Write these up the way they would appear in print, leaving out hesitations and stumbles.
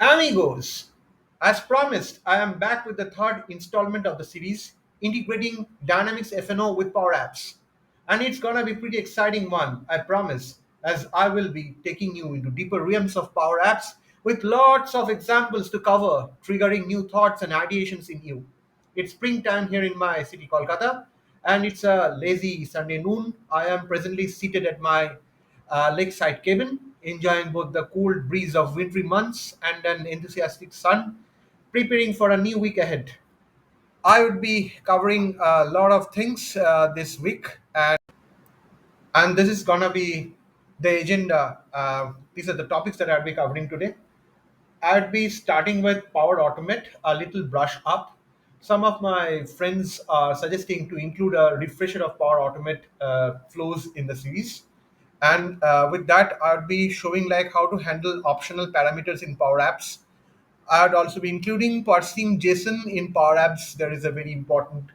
Amigos, as promised, I am back with the third installment of the series integrating Dynamics F&O with Power Apps. And it's gonna be pretty exciting one, I promise, as I will be taking you into deeper realms of Power Apps with lots of examples to cover, triggering new thoughts and ideations in you. It's springtime here in my city, Kolkata, and it's a lazy Sunday noon. I am presently seated at my lakeside cabin, enjoying both the cool breeze of wintry months and an enthusiastic sun, preparing for a new week ahead. I would be covering a lot of things this week, and this is gonna be the agenda. These are the topics that I'll be covering today. I'd be starting with Power Automate, a little brush up. Some of my friends are suggesting to include a refresher of Power Automate flows in the series. And with that, I'd be showing like how to handle optional parameters in Power Apps. I'd also be including parsing JSON in Power Apps. There is a very important,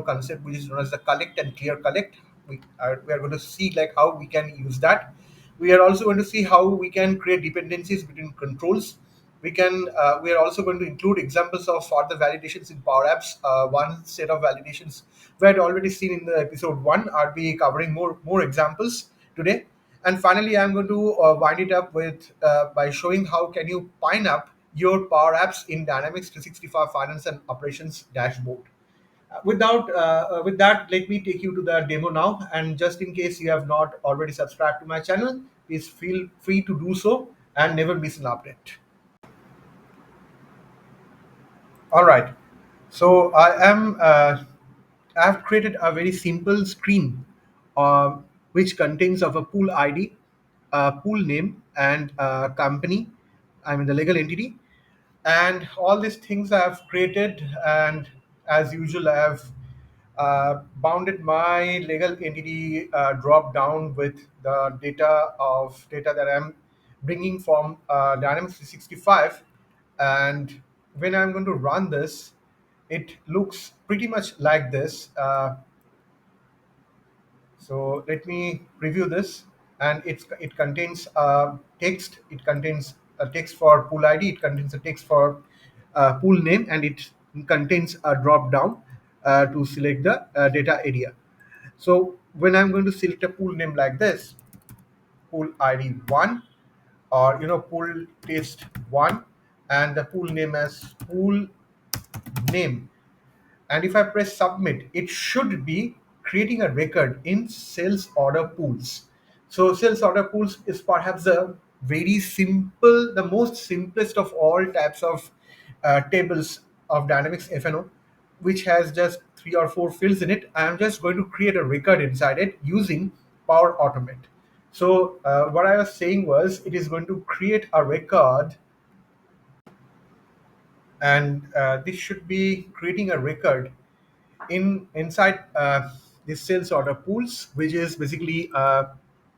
concept which is known as the collect and clear collect. We are going to see like how we can use that. We are also going to see how we can create dependencies between controls. We are also going to include examples of further validations in Power Apps. One set of validations we had already seen in the episode one. I'll be covering more examples today. And finally, I'm going to wind it up with by showing how can you pine up your Power Apps in Dynamics 365 Finance and Operations dashboard. With that, let me take you to the demo now. And just in case you have not already subscribed to my channel, please feel free to do so and never miss an update. All right. So I have created a very simple screen, which contains of a pool ID, a pool name, and a company. I mean the legal entity, and all these things I have created. And as usual, I have bounded my legal entity drop down with the data that I'm bringing from Dynamics 365. And when I'm going to run this, it looks pretty much like this. So let me preview this, and it contains text. It contains a text for pool ID. It contains a text for pool name, and it contains a drop down to select the data area. So when I'm going to select a pool name like this, pool ID one, or pool test one, and the pool name as pool name, and if I press submit, it should be creating a record in sales order pools. So sales order pools is perhaps the very simple, the most simplest of all types of tables of Dynamics F&O, which has just three or four fields in it. I'm just going to create a record inside it using Power Automate. So what I was saying was it is going to create a record, and this should be creating a record inside this sales order pools, which is basically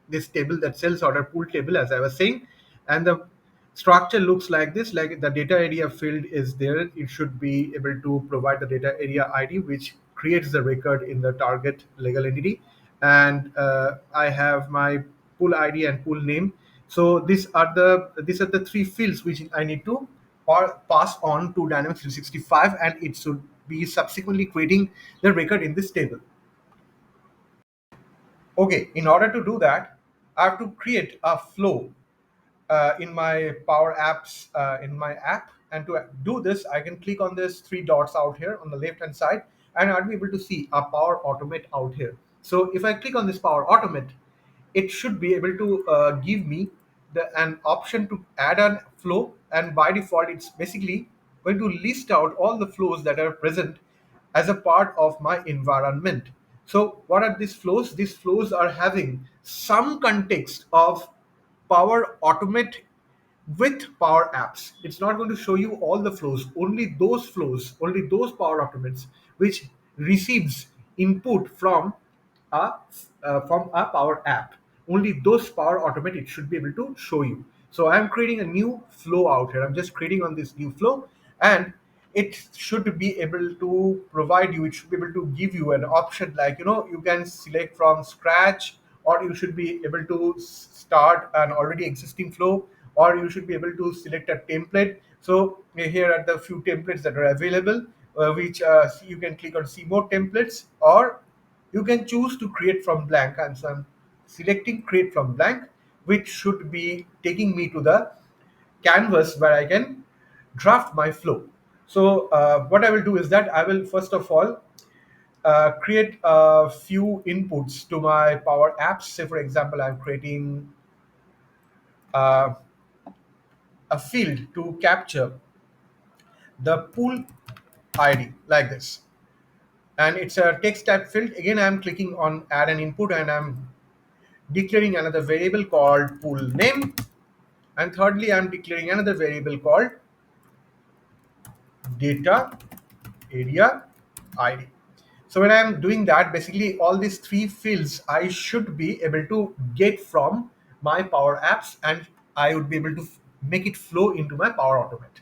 this table, that sales order pool table, as I was saying. And the structure looks like this: like the data area field is there, it should be able to provide the data area ID, which creates the record in the target legal entity. And I have my pool ID and pool name. So these are the three fields which I need to pass on to Dynamics 365, and it should be subsequently creating the record in this table. Okay, in order to do that, I have to create a flow in my Power Apps in my app. And to do this, I can click on this three dots out here on the left hand side, and I'll be able to see a Power Automate out here. So if I click on this Power Automate, it should be able to give me an option to add a flow. And by default, it's basically going to list out all the flows that are present as a part of my environment. So what are these flows? These flows are having some context of Power Automate with Power Apps. It's not going to show you all the flows, only those Power Automates which receives input a from a Power App. Only those Power Automate it should be able to show you. So I'm creating a new flow out here. I'm just creating on this new flow, and it should be able to provide you. It should be able to give you an option like you can select from scratch, or you should be able to start an already existing flow, or you should be able to select a template. So here are the few templates that are available, which you can click on see more templates, or you can choose to create from blank. And so I'm selecting create from blank, which should be taking me to the canvas where I can draft my flow. So what I will do is that I will first of all create a few inputs to my Power Apps. Say, for example, I'm creating uh, a field to capture the pool ID like this. And it's a text type field. Again, I'm clicking on add an input, and I'm declaring another variable called pool name. And thirdly, I'm declaring another variable called data area ID. So when I'm doing that, basically all these three fields I should be able to get from my Power Apps, and I would be able to make it flow into my Power Automate.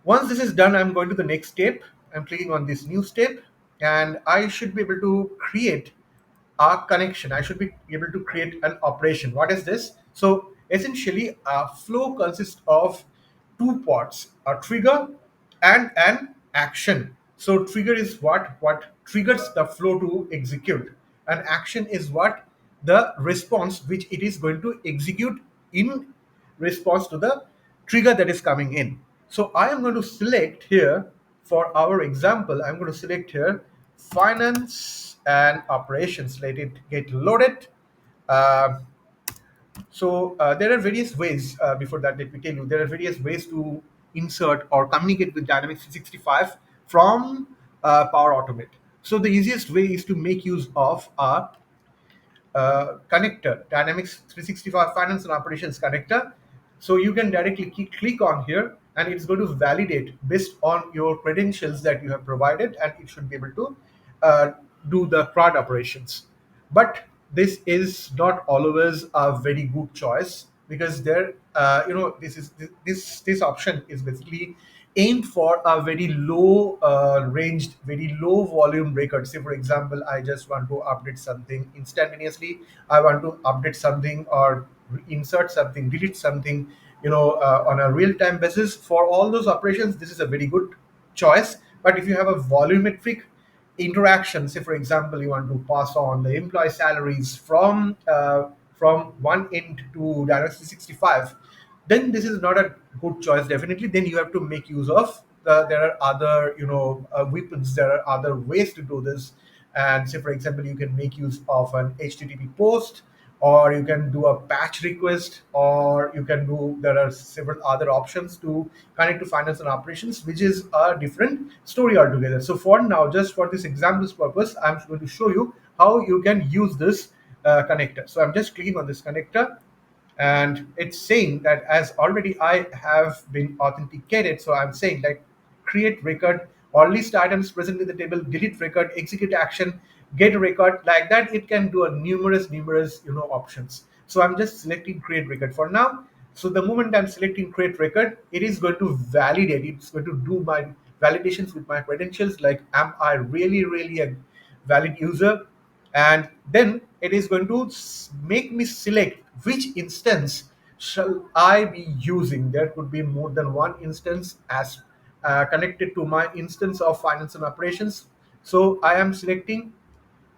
Once this is done, I'm going to the next step. I'm clicking on this new step, and I should be able to create a connection. I should be able to create an operation. What is this? So essentially, a flow consists of two parts: a trigger and an action. So trigger is what triggers the flow to execute. An action is what the response which it is going to execute in response to the trigger that is coming in. So I am going to select here for our example, I'm going to select here finance and operations. Let it get loaded. Uh, there are various ways, before that, let me tell you, there are various ways to insert or communicate with Dynamics 365 from Power Automate. So the easiest way is to make use of a connector, Dynamics 365 Finance and Operations connector. So you can directly click on here, and it's going to validate based on your credentials that you have provided, and it should be able to uh, do the CRUD operations. But this is not always a very good choice, because there, this option is basically aimed for a very low ranged, very low volume record. Say, for example, I just want to update something instantaneously. I want to update something or insert something, delete something, on a real time basis. For all those operations, this is a very good choice. But if you have a volumetric interaction, say for example you want to pass on the employee salaries from one end to Dynamics 365, then this is not a good choice. Definitely, then you have to make use of there are other weapons, there are other ways to do this. And say for example you can make use of an HTTP post, or you can do a patch request, or you can do, there are several other options to connect to finance and operations, which is a different story altogether. So for now, just for this example's purpose, I'm going to show you how you can use this connector. So I'm just clicking on this connector, and it's saying that as already I have been authenticated, so I'm saying like create record or list items present in the table, delete record, execute action, get a record. Like that, it can do a numerous options. So I'm just selecting create record for now. So the moment I'm selecting create record, it is going to validate, it's going to do my validations with my credentials, like am I really a valid user. And then it is going to make me select which instance shall I be using. There could be more than one instance as connected to my instance of finance and operations. So I am selecting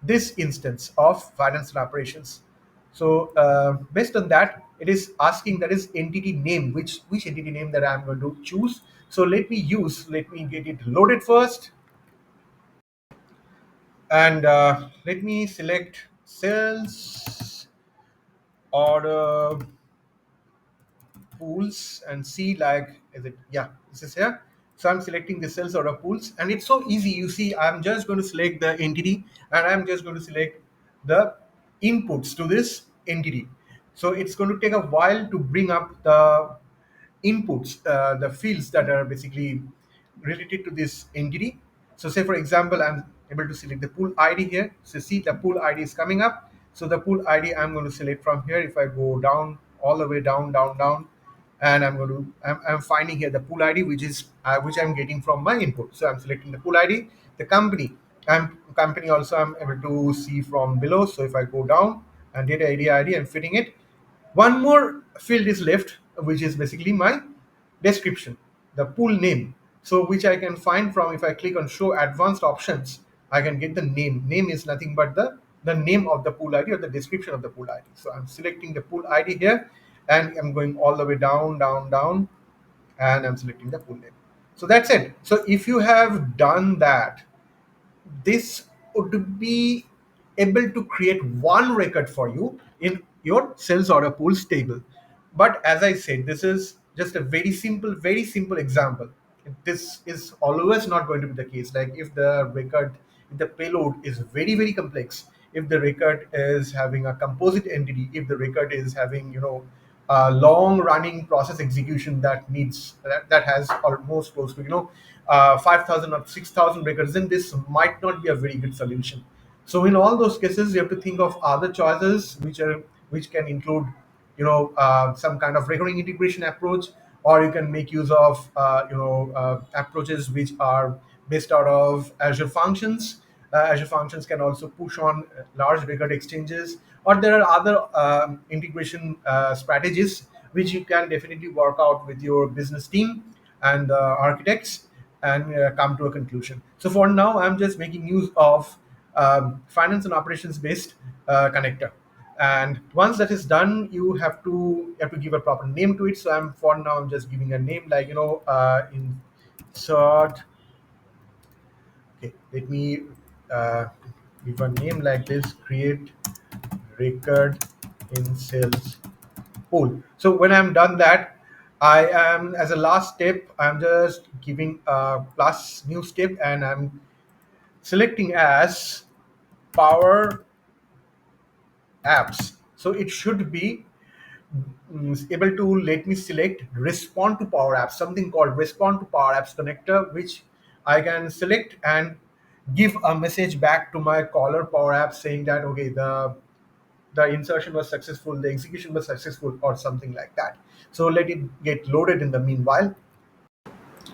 this instance of finance and operations. So based on that, it is asking that is entity name, which entity name that I'm going to choose. So let me get it loaded first, and let me select sales order pools and see, like, is it, yeah, this is here. So I'm selecting the sales order pools, and it's so easy. You see, I'm just going to select the entity, and I'm just going to select the inputs to this entity. So it's going to take a while to bring up the inputs, the fields that are basically related to this entity. So say for example, I'm able to select the pool ID here. So see, the pool ID is coming up. So the pool ID I'm going to select from here. If I go down, all the way down, and I'm finding here the pool ID, which is which I'm getting from my input. So I'm selecting the pool ID, the company. Company also I'm able to see from below. So if I go down and data area ID, I'm fitting it. One more field is left, which is basically my description, the pool name. So which I can find from, if I click on show advanced options, I can get the name. Name is nothing but the name of the pool ID or the description of the pool ID. So I'm selecting the pool ID here, and I'm going all the way down, down, down, and I'm selecting the pool name. So that's it. So if you have done that, this would be able to create one record for you in your sales order pools table. But as I said, this is just a very simple example. This is always not going to be the case. Like if the record, if the payload is very complex, if the record is having a composite entity, if the record is having, a long running process execution that needs that has almost close to 5,000 or 6,000 records, then this might not be a very good solution. So in all those cases, you have to think of other choices, which can include, some kind of recurring integration approach, or you can make use of approaches which are based out of Azure Functions. Azure Functions can also push on large record exchanges, or there are other integration strategies which you can definitely work out with your business team and architects, and come to a conclusion. So for now, I'm just making use of finance and operations based connector. And once that is done, you have to give a proper name to it. So I'm just giving a name like, insert. Okay, let me uh, give a name like this: create record in sales pool. So when I'm done that, I am, as a last step, I'm just giving a plus new step, and I'm selecting as Power Apps. So it should be able to let me select respond to Power Apps, something called respond to Power Apps connector, which I can select and give a message back to my caller Power Apps saying that, okay, the insertion was successful, the execution was successful, or something like that. So let it get loaded in the meanwhile.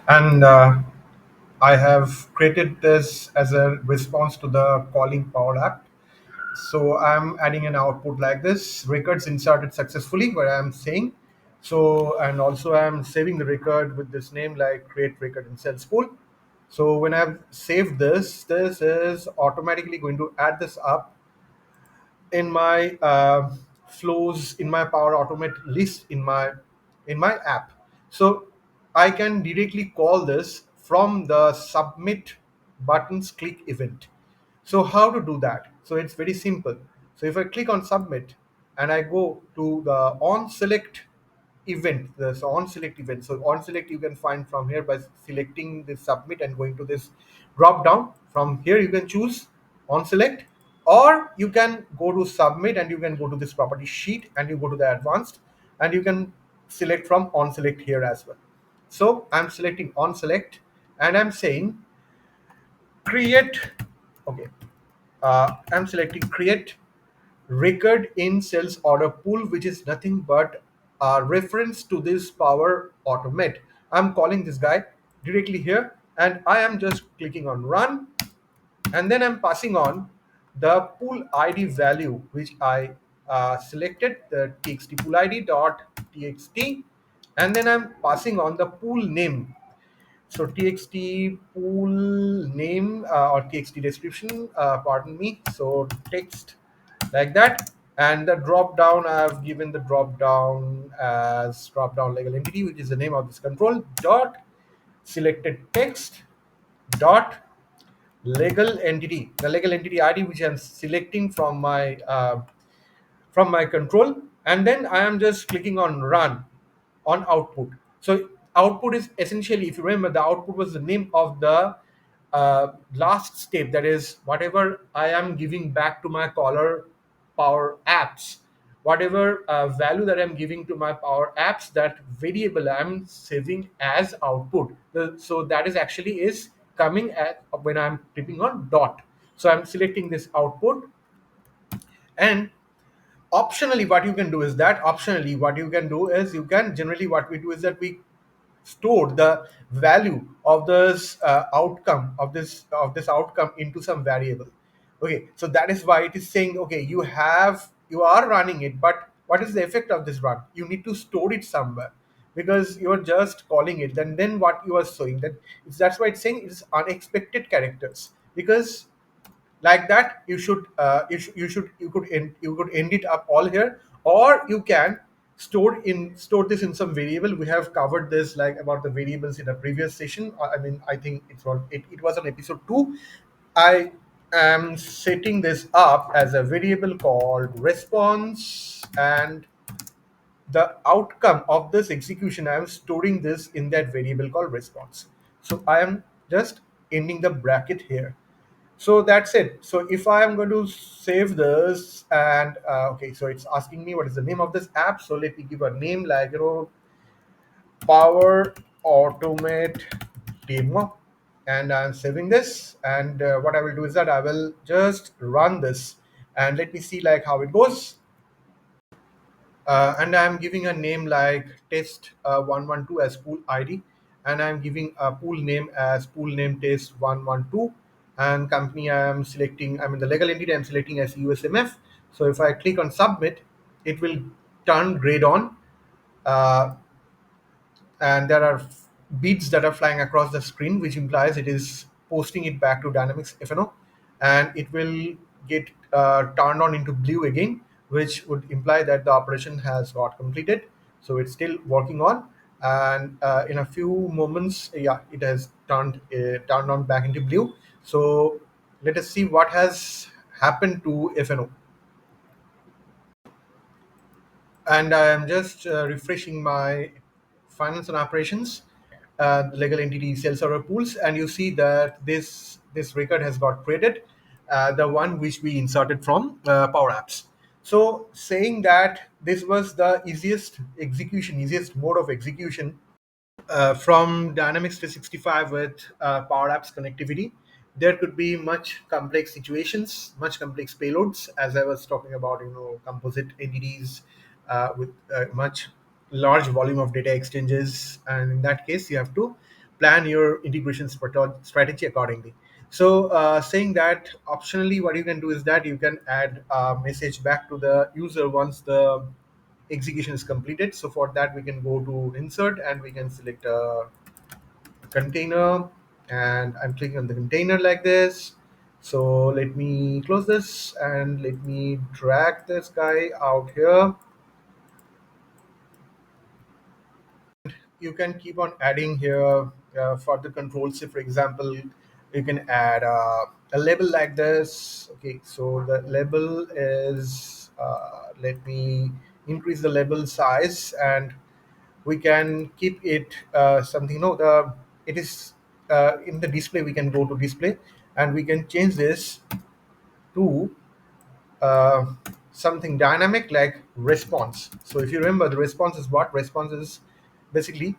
And I have created this as a response to the calling Power App. So I'm adding an output like this: records inserted successfully, where I'm saying. So, and also I'm saving the record with this name like create record in sales pool. So when I've saved this is automatically going to add this up in my flows, in my Power Automate list, in my app. So I can directly call this from the submit buttons click event. So how to do that? So it's very simple. So if I click on submit and I go to the on select event, the on select event. So on select you can find from here by selecting the submit and going to this drop down. From here you can choose on select, or you can go to submit and you can go to this property sheet and you go to the advanced, and you can select from on select here as well. So I'm selecting on select, and I'm saying create. Okay, I'm selecting create record in sales order pool, which is nothing but a reference to this Power Automate. I'm calling this guy directly here, and I am just clicking on run, and then I'm passing on the pool ID value which I selected, the txt pool ID dot txt, and then I'm passing on the pool name. So txt pool name, or txt description, pardon me. So text like that, and the drop down, I've given the drop down as drop down legal entity, which is the name of this control, dot selected text dot legal entity, the legal entity ID which I'm selecting from my control, and then I am just clicking on run on output. So output is essentially, if you remember, the output was the name of the last step, that is whatever I am giving back to my caller Power Apps, whatever value that I'm giving to my Power Apps, that variable I'm saving as output. So that is actually is coming at when I'm clicking on dot. So I'm selecting this output, and optionally what you can do is, you can generally, what we do is that we store the value of this outcome of this outcome into some variable. Okay, so that is why it is saying, okay, you are running it, but what is the effect of this run? You need to store it somewhere, because you're just calling it. Then what you are showing, that's why it's saying it's unexpected characters, because like that you could end it up all here, or you can store this in some variable. We have covered this like about the variables in a previous session. I mean, I think it was on episode 2. I am setting this up as a variable called response, and the outcome of this execution, I am storing this in that variable called response. So I am just ending the bracket here. So that's it. So if I am going to save this, and okay, so it's asking me what is the name of this app. So let me give a name like, Power Automate Demo, and I'm saving this. And what I will do is that I will just run this, and let me see like how it goes. And I'm giving a name like test 112 as pool ID, and I'm giving a pool name as pool name test 112, and company I'm selecting, I mean the legal entity I'm selecting as USMF. So if I click on submit, it will turn grayed on. Uh, and there are beads that are flying across the screen, which implies it is posting it back to Dynamics F&O, and it will get turned on into blue again, which would imply that the operation has got completed. So it's still working on, and in a few moments, yeah, it has turned on back into blue. So let us see what has happened to F&O. And I am just refreshing my finance and operations, the legal entity sales order pools, and you see that this record has got created, the one which we inserted from PowerApps. So saying that this was the easiest mode of execution from Dynamics 365 with Power Apps connectivity. There could be much complex situations, much complex payloads, as I was talking about, composite entities with much large volume of data exchanges. And in that case, you have to plan your integration strategy accordingly. So saying that, optionally, what you can do is that you can add a message back to the user once the execution is completed. So for that, we can go to insert, and we can select a container, and I'm clicking on the container like this. So let me close this, and let me drag this guy out here. You can keep on adding here further controls. Say for example, you can add a label like this. Okay, so the label is let me increase the label size, and we can keep it something, the it is in the display. We can go to display, and we can change this to uh, something dynamic like response. So if you remember, the response is what? Response is basically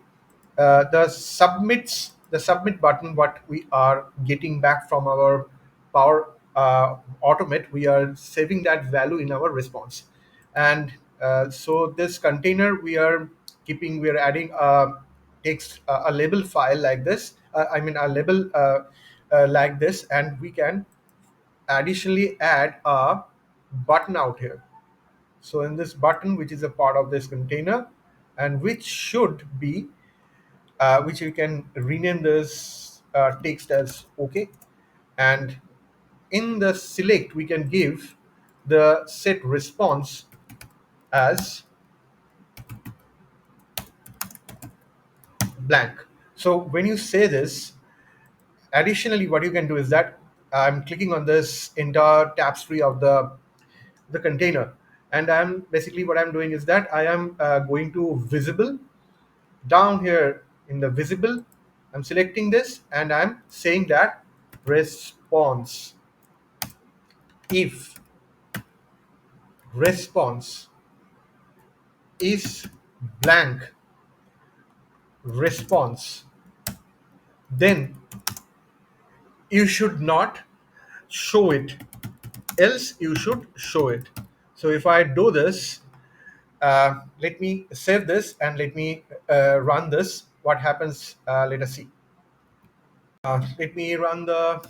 the submit button. What we are getting back from our Power Automate, we are saving that value in our response. And so this container we are adding a text, a label file like this. I mean a label like this, and we can additionally add a button out here. So in this button, which is a part of this container, and which should be which you can rename this text as OK. And in the select, we can give the set response as blank. So when you say this, additionally, what you can do is that I'm clicking on this entire tapestry of the container, and I'm basically what I'm doing is that I am going to visible. Down here in the visible, I'm selecting this, and I'm saying that response, if response is blank response, then you should not show it, else you should show it. So if I do this, let me save this, and let me run this. What happens? Let us see. Let me run the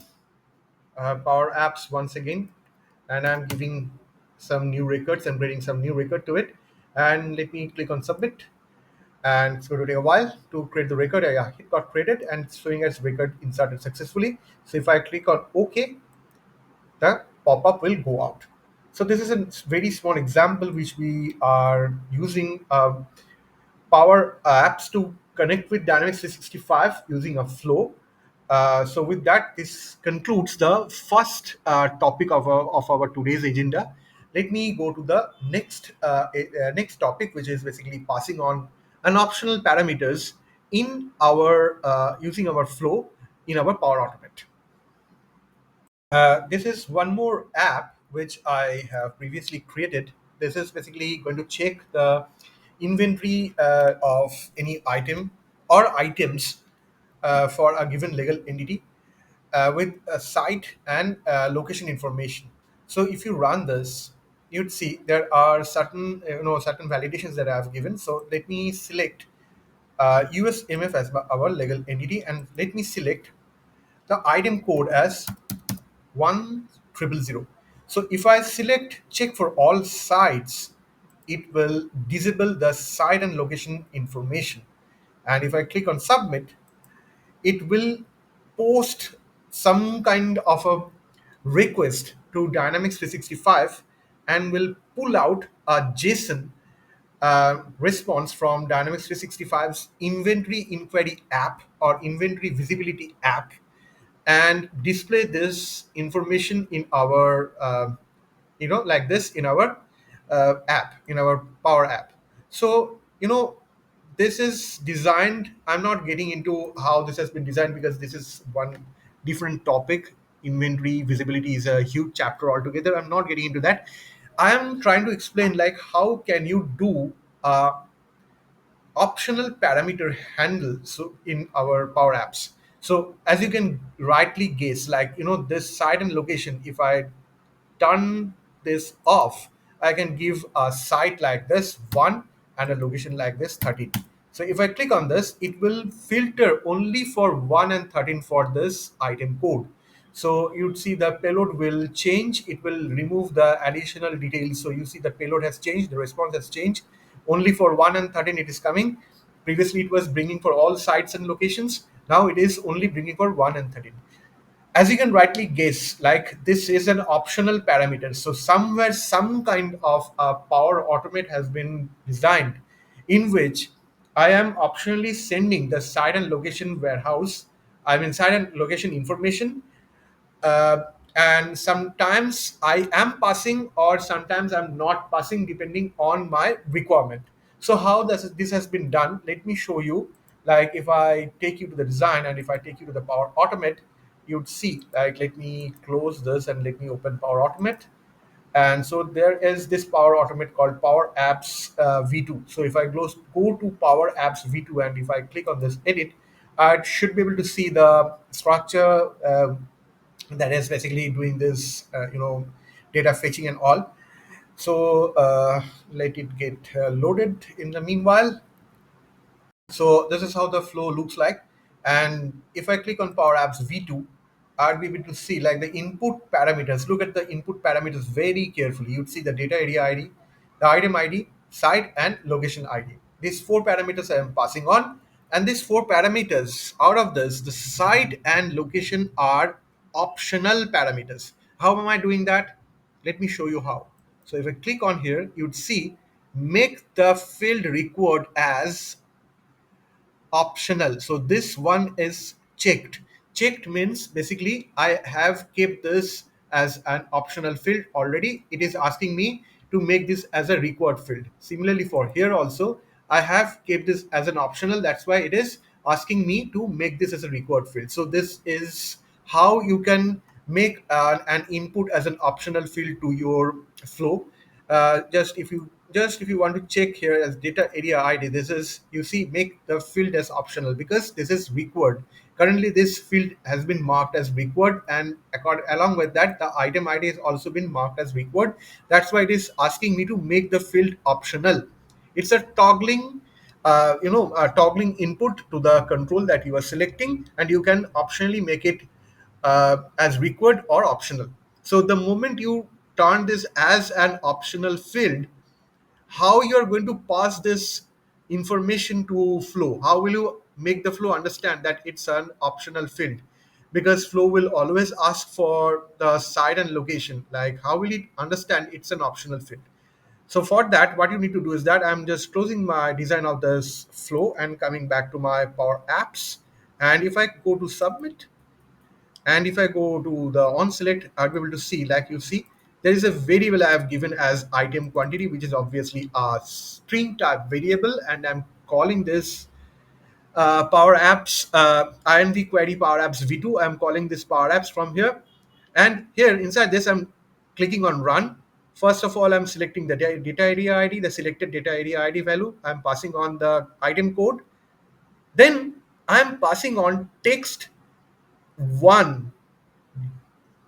Power Apps once again, and I'm giving some new records and bringing some new record to it. And let me click on submit, and it's going to take a while to create the record. Yeah, it got created and it's showing as record inserted successfully. So if I click on OK, the pop-up will go out. So this is a very small example which we are using Power Apps to connect with Dynamics 365 using a flow. So with that, this concludes the first topic of our today's agenda. Let me go to the next topic, which is basically passing on an optional parameters in our using our flow in our Power Automate. This is one more app which I have previously created. This is basically going to check the inventory of any item or items for a given legal entity with a site and location information. So if you run this, you'd see there are certain certain validations that I have given. So let me select USMF as our legal entity, and let me select the item code as 1000. So if I select check for all sites, it will disable the site and location information. And if I click on submit, it will post some kind of a request to Dynamics 365 and will pull out a JSON response from Dynamics 365's inventory inquiry app or inventory visibility app, and display this information in our like this in our app, in our Power App. So this is designed, I'm not getting into how this has been designed because this is one different topic. Inventory visibility is a huge chapter altogether. I'm not getting into that. I am trying to explain like how can you do optional parameter handle so in our Power Apps. So as you can rightly guess, like this site and location, if I turn this off, I can give a site like this 1 and a location like this 13. So if I click on this, it will filter only for 1 and 13 for this item code. So you'd see the payload will change. It will remove the additional details. So you see the payload has changed, the response has changed. Only for 1 and 13 it is coming. Previously it was bringing for all sites and locations. Now it is only bringing for 1 and 13. As you can rightly guess, like this is an optional parameter. So somewhere some kind of a Power Automate has been designed in which I am optionally sending the site and location warehouse, I mean site and location information, uh, and sometimes I am passing or sometimes I'm not passing depending on my requirement. So how this has been done, let me show you. Like if I take you to the design and if I take you to the Power Automate, you'd see, like let me close this and let me open Power Automate. And so there is this Power Automate called Power Apps V2. So if I go to Power Apps V2 and if I click on this edit, I should be able to see the structure that is basically doing this, data fetching and all. So let it get loaded in the meanwhile. So this is how the flow looks like. And if I click on Power Apps V2, I'll be able to see like the input parameters. Look at the input parameters very carefully. You'd see the data area ID, the item ID, site, and location ID. These four parameters I am passing on. And these four parameters, out of this, the site and location are optional parameters. How am I doing that? Let me show you how. So if I click on here, you'd see make the field record as optional. So this one is checked. Checked means basically I have kept this as an optional field already. It is asking me to make this as a required field. Similarly for here also, I have kept this as an optional. That's why it is asking me to make this as a required field. So this is how you can make an input as an optional field to your flow. Just if you want to check here as data area ID, this is, you see, make the field as optional because this is required. Currently this field has been marked as required, and along with that the item ID has also been marked as required. That's why it is asking me to make the field optional. It's a toggling toggling input to the control that you are selecting, and you can optionally make it as required or optional. So the moment you turn this as an optional field, how you are going to pass this information to flow. How will you make the flow understand that it's an optional field? Because flow will always ask for the site and location. Like, how will it understand it's an optional field? So for that, what you need to do is that I'm just closing my design of this flow and coming back to my Power Apps. And if I go to submit, and if I go to the on select, I'll be able to see, like you see, there is a variable I have given as item quantity, which is obviously a string type variable, and I'm calling this Power Apps IMV query Power Apps v2. I'm calling this Power Apps from here, and here inside this I'm clicking on run. First of all, I'm selecting the data area ID, the selected data area ID value. I'm passing on the item code. Then I'm passing on text one.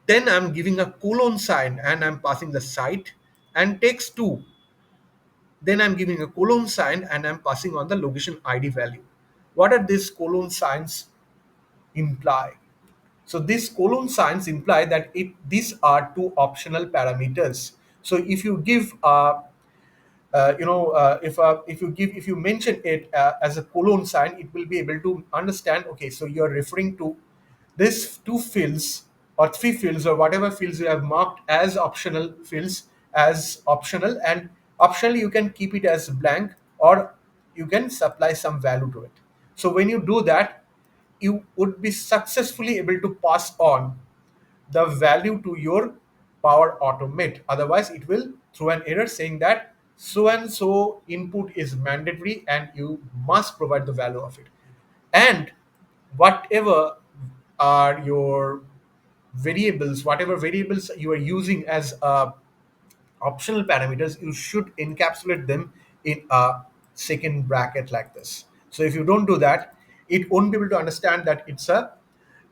Then I'm giving a colon sign and I'm passing the site, and text two. Then I'm giving a colon sign and I'm passing on the location ID value. What are these colon signs imply? So these colon signs imply that these are two optional parameters. So if you give if you mention it as a colon sign, it will be able to understand, okay, so you're referring to this two fields or three fields or whatever fields you have marked as optional fields as optional, and optionally you can keep it as blank or you can supply some value to it. So when you do that, you would be successfully able to pass on the value to your Power Automate. Otherwise, it will throw an error saying that so and so input is mandatory and you must provide the value of it. And whatever are your variables, whatever variables you are using as optional parameters, you should encapsulate them in a second bracket like this. So if you don't do that, it won't be able to understand that it's a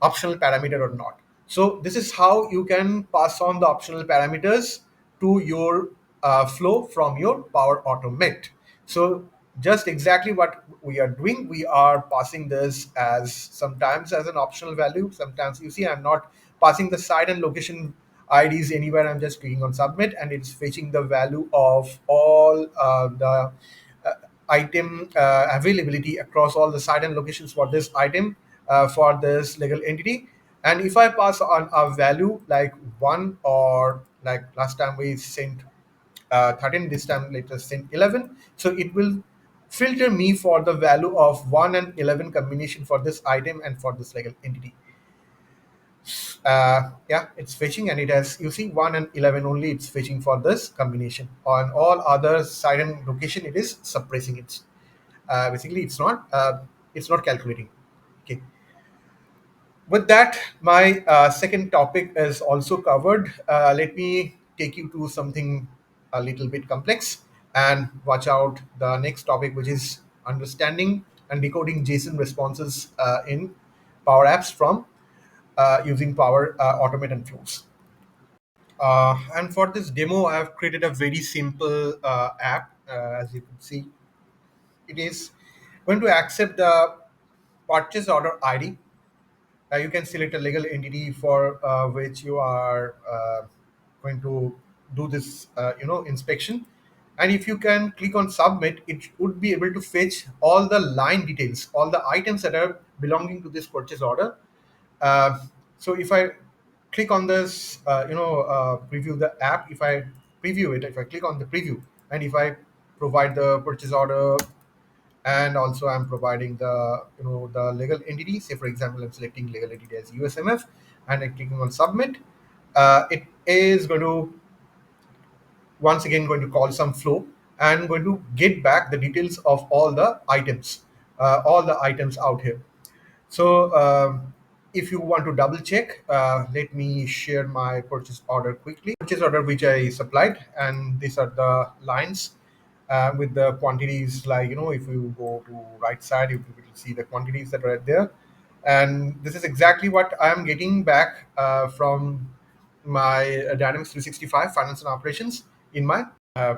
optional parameter or not. So this is how you can pass on the optional parameters to your flow from your Power Automate. So just exactly what we are doing, we are passing this as sometimes as an optional value. Sometimes you see I'm not passing the site and location IDs anywhere. I'm just clicking on submit and it's fetching the value of all the uh, item availability across all the site and locations for this item for this legal entity. And if I pass on a value like one, or like last time we sent 13, this time let us send 11, so it will filter me for the value of 1 and 11 combination for this item and for this legal entity. Yeah, it's fetching, and it has, you see, 1 and 11 only it's fetching for this combination. On all other site and location it is suppressing it. Basically it's not calculating. Okay, with that, my second topic is also covered. Let me take you to something a little bit complex, and watch out the next topic, which is understanding and decoding JSON responses in Power Apps from using Power Automate and Flows. And for this demo, I have created a very simple app. As you can see, it is going to accept the purchase order ID. You can select a legal entity for which you are going to do this inspection, and if you can click on submit, it would be able to fetch all the line details, all the items that are belonging to this purchase order. uh, so if I click on this preview the app, if I preview it, if I click on the preview, and if I provide the purchase order, and also I'm providing the the legal entity. Say for example, I'm selecting legal entity as USMF, and I'm clicking on submit. It is going to once again going to call some flow and going to get back the details of all the items out here. So if you want to double check, let me share my purchase order quickly. Purchase order which I supplied, and these are the lines with the quantities. Like if you go to right side, you will see the quantities that are there, and this is exactly what I am getting back from my Dynamics 365 Finance and Operations in my uh,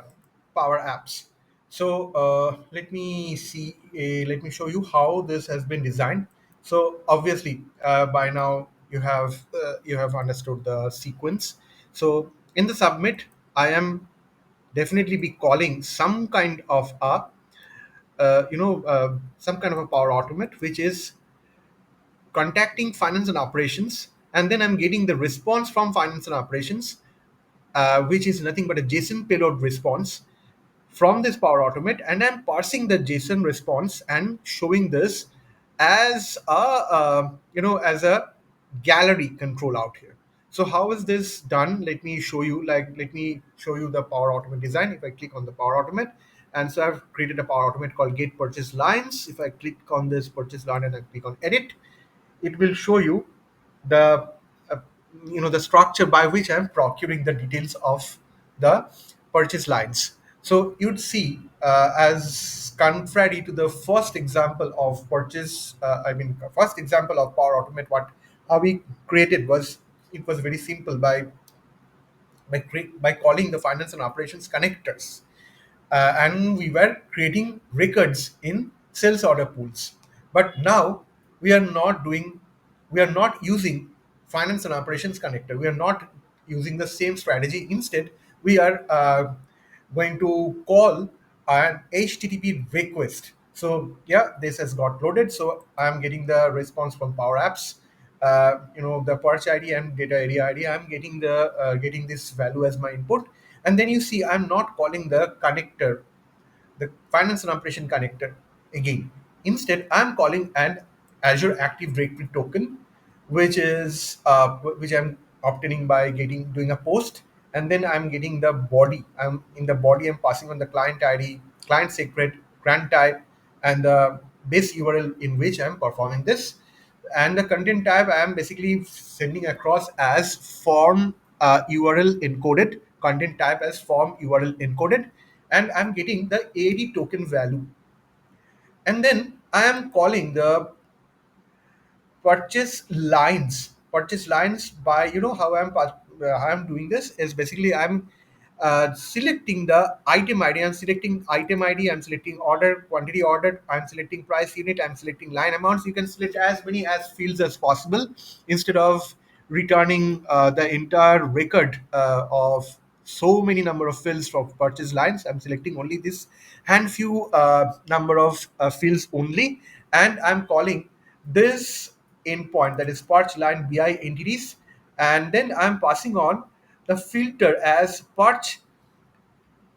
Power Apps. So let me see. Let me show you how this has been designed. So obviously, by now you have understood the sequence. So in the submit, I am definitely be calling some kind of a some kind of a Power Automate, which is contacting finance and operations, and then I'm getting the response from finance and operations, which is nothing but a JSON payload response from this Power Automate, and I'm parsing the JSON response and showing this as as a gallery control out here. So how is this done? Let me show you. Let me show you the Power Automate design. If I click on the Power Automate, and so I've created a Power Automate called Get Purchase Lines. If I click on this purchase line and I click on Edit, it will show you the uh, the structure by which I'm procuring the details of the purchase lines. So you'd see, as contrary to the first example of first example of Power Automate, what how we created was, it was very simple by by calling the finance and operations connectors, and we were creating records in sales order pools. But now we are not doing, we are not using finance and operations connector. We are not using the same strategy. Instead, we are going to call an HTTP request. So yeah, this has got loaded. So I'm getting the response from PowerApps. The purchase ID and data area ID. I'm getting the getting this value as my input, and then you see I'm not calling the connector, the finance and operation connector again. Instead, I'm calling an Azure Active Directory token, which I'm obtaining by getting doing a post, and then I'm getting the body. I'm in the body. I'm passing on the client ID, client secret, grant type, and the base URL in which I'm performing this. And the content type I am basically sending across as form URL encoded, content type as form URL encoded, and I'm getting the AD token value. And then I am calling the purchase lines by, how I'm doing this is basically I'm selecting the item ID. I'm selecting item ID. I'm selecting order quantity ordered. I'm selecting price unit. I'm selecting line amounts. You can select as many as fields as possible instead of returning the entire record of so many number of fields from purchase lines. I'm selecting only this hand few number of fields only, and I'm calling this endpoint, that is purchase line BI entities, and then I'm passing on the filter as purchase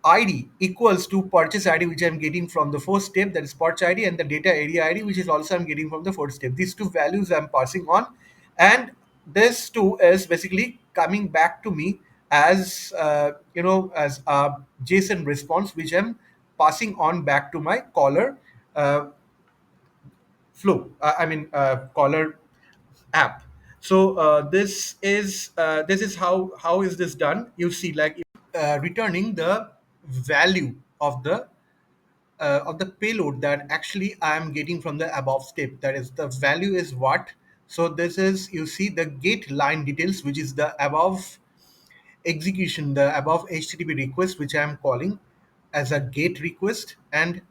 ID equals to purchase ID, which I'm getting from the first step, that is purchase ID, and the data area ID, which is also I'm getting from the first step. These two values I'm passing on, and this two is basically coming back to me as as a JSON response, which I'm passing on back to my caller flow. Caller app. So this is how is this done. You see, like, returning the value of the payload that actually I am getting from the above step. That is, the value is what. So this is, you see, the get line details, which is the above execution, the above HTTP request, which I am calling as a get request, and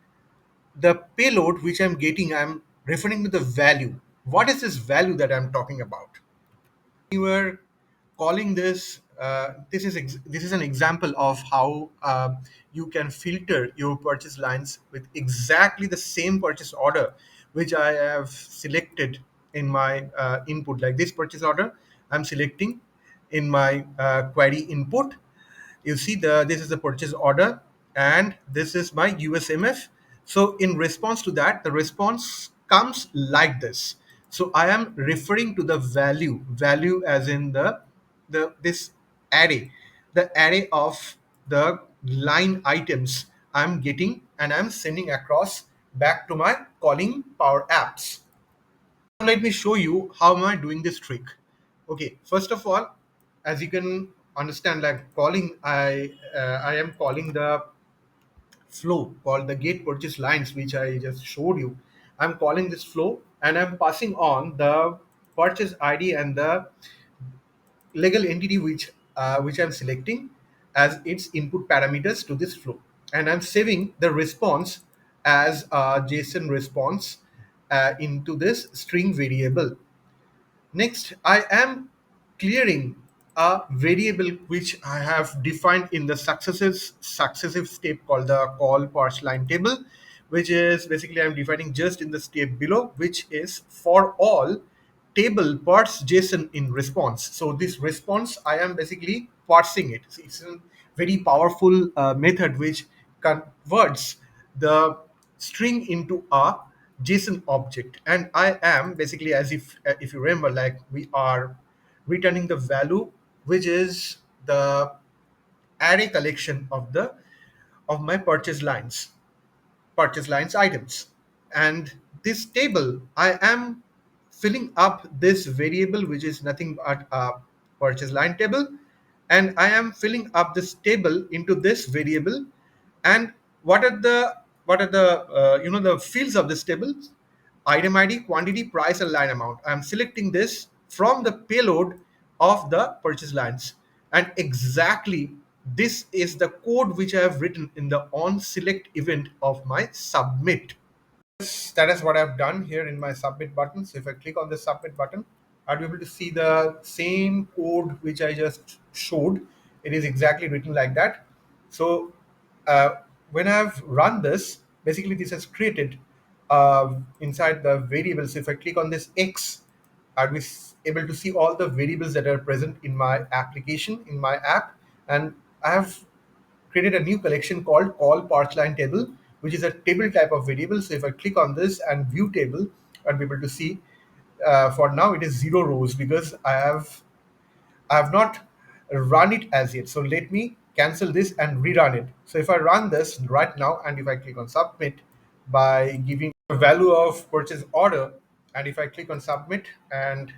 the payload which I'm getting, I'm referring to the value. What is this value that I'm talking about? You were calling this, this is an example of how you can filter your purchase lines with exactly the same purchase order which I have selected in my input. Like this purchase order I'm selecting in my query input. You see, this is the purchase order, and this is my USMF. So in response to that, the response comes like this. So I am referring to the value as in the this array, the array of the line items I'm getting, and I'm sending across back to my calling Power Apps. Let me show you how am I doing this trick. Okay, first of all, as you can understand, like calling, I am calling the flow called the get purchase lines, which I just showed you. I'm calling this flow, and I'm passing on the purchase ID and the legal entity which I'm selecting as its input parameters to this flow, and I'm saving the response as a JSON response into this string variable. Next, I am clearing a variable which I have defined in the successive step called the call parse line table, which is basically I'm defining just in the step below, which is for all table parse JSON in response. So this response, I am basically parsing it. So it's a very powerful method which converts the string into a JSON object, and I am basically, as if you remember, like we are returning the value which is the array collection of my purchase lines items. And this table, I am filling up this variable which is nothing but a purchase line table, and I am filling up this table into this variable. And what are the the fields of this table? Item ID, quantity, price, and line amount. I'm selecting this from the payload of the purchase lines. And exactly this is the code which I have written in the on select event of my submit. That is what I've done here in my submit button. So if I click on the submit button, I'll be able to see the same code which I just showed. It is exactly written like that. So uh, when I've run this, basically this has created inside the variables. If I click on this X, I'll be able to see all the variables that are present in my application, in my app. And I have created a new collection called call parseline table, which is a table type of variable. So if I click on this and view table, I'll be able to see for now it is 0 rows because I have not run it as yet. So let me cancel this and rerun it. So if I run this right now and if I click on submit by giving a value of purchase order, and if I click on submit, and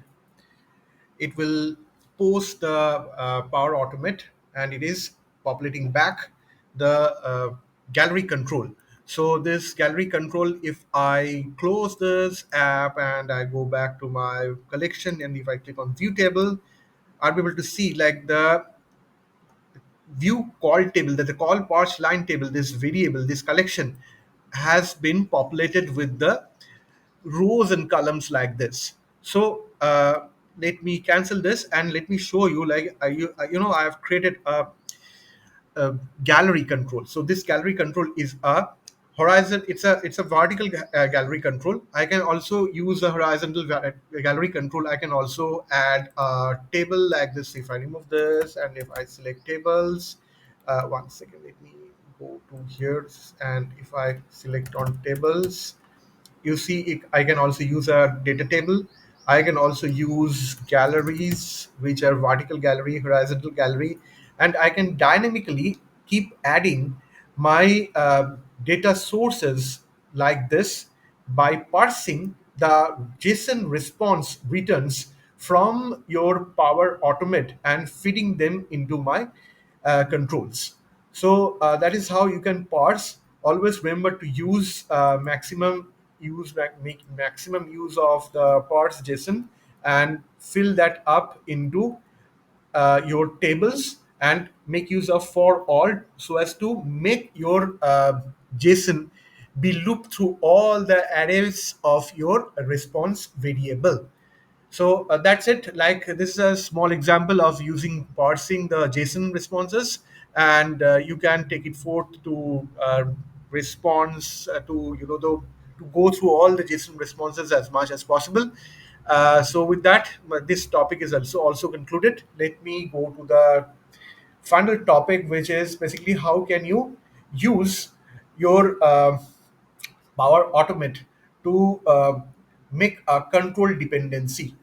it will post the Power Automate, and it is populating back the gallery control. So this gallery control, if I close this app and I go back to my collection, and if I click on view table, I'll be able to see like the view call table, that the call parse line table, this variable, this collection has been populated with the rows and columns like this. So let me cancel this and let me show you like I have created gallery control. So this gallery control is a horizon. It's a vertical gallery control. I can also use a horizontal gallery control. I can also add a table like this. If I remove this and if I select tables, one second, let me go to here, and if I select on tables, you see I can also use a data table. I can also use galleries, which are vertical gallery, horizontal gallery, and I can dynamically keep adding my data sources like this by parsing the JSON response returns from your Power Automate and feeding them into my controls. So that is how you can parse. Always remember to use make maximum use of the parse JSON and fill that up into your tables, and make use of for all so as to make your JSON be looped through all the arrays of your response variable. So that's it. Like this is a small example of using parsing the JSON responses, and you can take it forth to response to to go through all the JSON responses as much as possible. So with that, this topic is also concluded. Let me go to the final topic, which is basically how can you use your Power Automate to make a control dependency.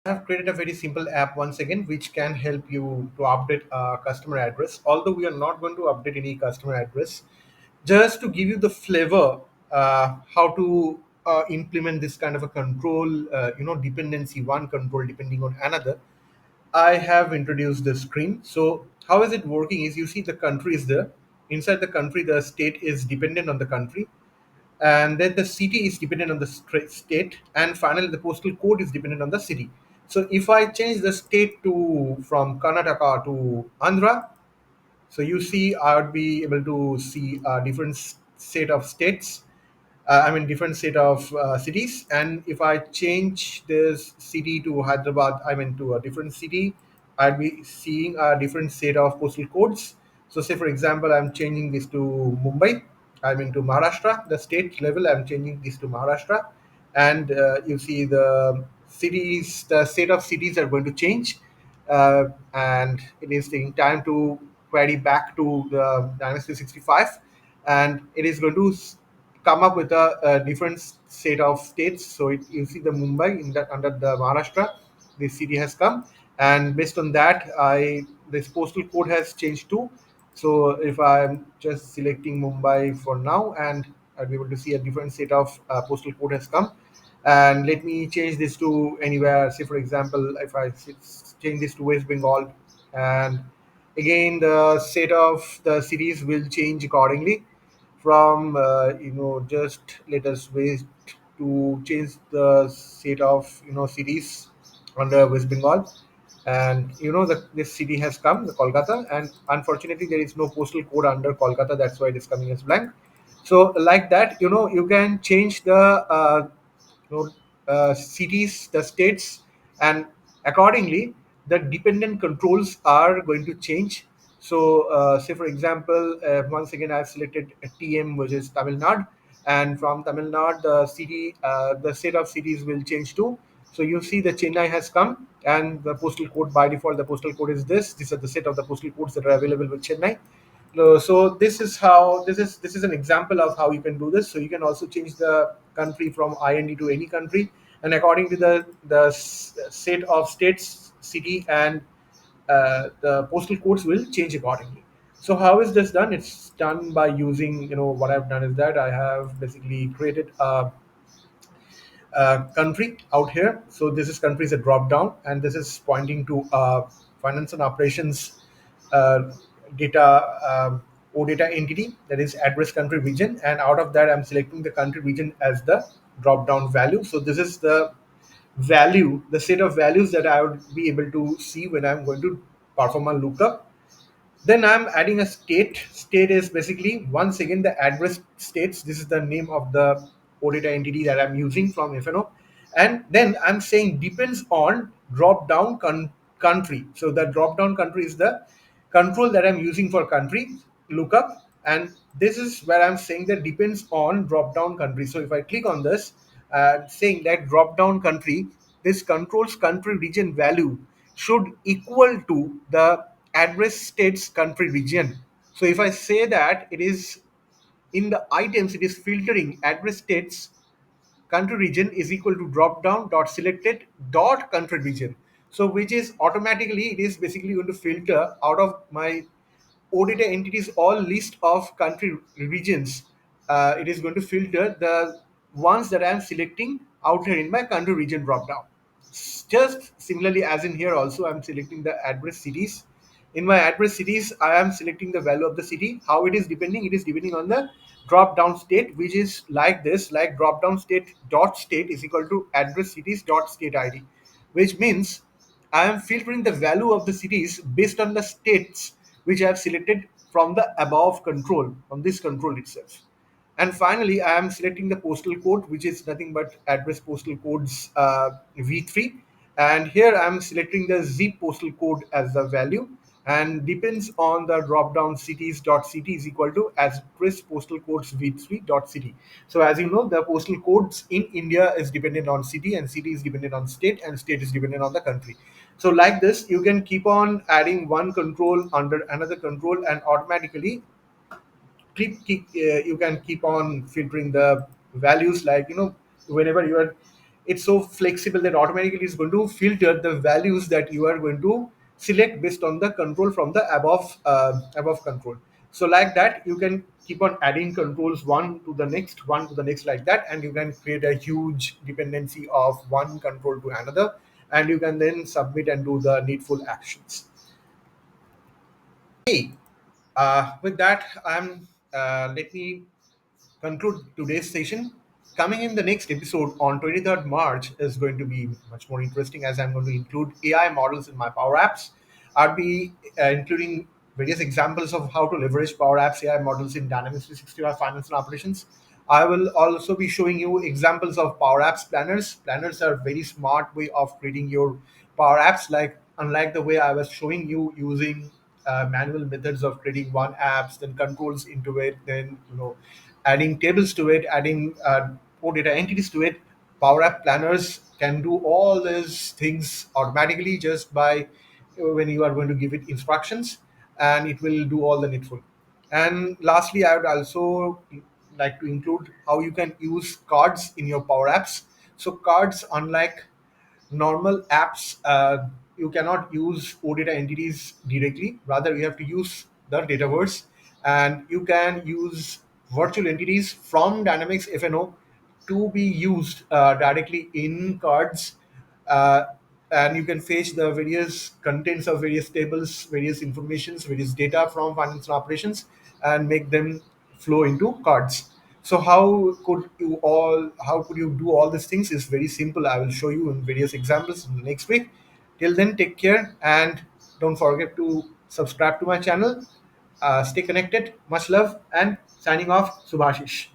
I have created a very simple app once again, which can help you to update a customer address. Although we are not going to update any customer address, just to give you the flavor, how to implement this kind of a control, dependency, one control depending on another. I have introduced the screen. So how is it working? Is you see the country is there. Inside the country, the state is dependent on the country, and then the city is dependent on the state, and finally the postal code is dependent on the city. So if I change the state to from Karnataka to Andhra, so you see I would be able to see a different set of states, different set of cities. And if I change this city to Hyderabad, to a different city, I'll be seeing a different set of postal codes. So, say for example, I'm changing this to Mumbai. I'm into Maharashtra. The state level, I'm changing this to Maharashtra, and you see the cities, the set of cities are going to change, and it is taking time to query back to the Dynamics 365, and it is going to come up with a different set of states. So you see the Mumbai in that under the Maharashtra, this city has come, and based on that, I this postal code has changed too. So if I'm just selecting Mumbai for now, and I'll be able to see a different set of postal code has come. And let me change this to anywhere. Say for example, if I change this to West Bengal, and again the set of the cities will change accordingly from just let us wait to change the set of cities under West Bengal. And this city has come, the Kolkata, and unfortunately there is no postal code under Kolkata. That's why it is coming as blank. So like that, you can change the you know, cities, the states, and accordingly, the dependent controls are going to change. So, say for example, once again, I've selected a TM, which is Tamil Nadu, and from Tamil Nadu, the state of cities will change too. So you see the Chennai has come, and the postal code by default, the postal code is this. These are the set of the postal codes that are available with Chennai. So this is an example of how you can do this. So you can also change the country from IND to any country, and according to the set of states, city, and the postal codes will change accordingly. So how is this done? It's done by using, what I've done is that I have basically created a country out here. So this is country is a drop down, and this is pointing to finance and operations uh, data data entity, that is address country region, and out of that I'm selecting the country region as the drop down value. So this is the set of values that I would be able to see when I'm going to perform a lookup. Then I'm adding a state. State is basically once again the address states. This is the name of the OData entity that I'm using from FNO. And then I'm saying depends on drop down country. So the drop down country is the control that I'm using for country lookup. And this is where I'm saying that depends on drop down country. So if I click on this, saying that drop down country, this controls country region value should equal to the address states country region. So if I say that it is in the items, it is filtering address states country region is equal to drop down dot selected dot country region. So which is automatically, it is basically going to filter out of my OData entities all list of country regions. It is going to filter the ones that I am selecting out here in my country region drop down. Just similarly as in here also, I'm selecting the address cities. In my address cities, I am selecting the value of the city. How it is depending? It is depending on the drop down state, which is like this, like drop down state dot state is equal to address cities dot state ID, which means I am filtering the value of the cities based on the states which I have selected from the above control, from this control itself. And finally, I am selecting the postal code, which is nothing but address postal codes V3. And here I am selecting the zip postal code as the value, and depends on the drop down cities dot city is equal to address postal codes V3 dot city. So as you know, the postal codes in India is dependent on city, and city is dependent on state, and state is dependent on the country. So like this, you can keep on adding one control under another control, and automatically you can keep on filtering the values, like whenever you are, it's so flexible that automatically it's going to filter the values that you are going to select based on the control from the above control. So like that, you can keep on adding controls one to the next like that, and you can create a huge dependency of one control to another, and you can then submit and do the needful actions. Hey, with that, let me conclude today's session. Coming in the next episode on 23rd March is going to be much more interesting, as I'm going to include AI models in my Power Apps. I'll be including various examples of how to leverage Power Apps AI models in Dynamics 365 Finance and Operations. I will also be showing you examples of Power Apps planners. Planners are very smart way of creating your Power Apps. Like unlike the way I was showing you using manual methods of creating one apps, then controls into it, then adding tables to it, adding core data entities to it. Power App planners can do all these things automatically just by when you are going to give it instructions, and it will do all the needful. And lastly, I would also like to include how you can use cards in your Power Apps. So cards, unlike normal apps, you cannot use OData entities directly. Rather, you have to use the Dataverse, and you can use virtual entities from Dynamics F&O to be used directly in cards. Uh, and you can fetch the various contents of various tables, various informations, various data from financial operations, and make them flow into cards. So how could you do all these things is very simple. I will show you in various examples in the next week. Till then, take care and don't forget to subscribe to my channel. Stay connected. Much love and signing off, Subhashish.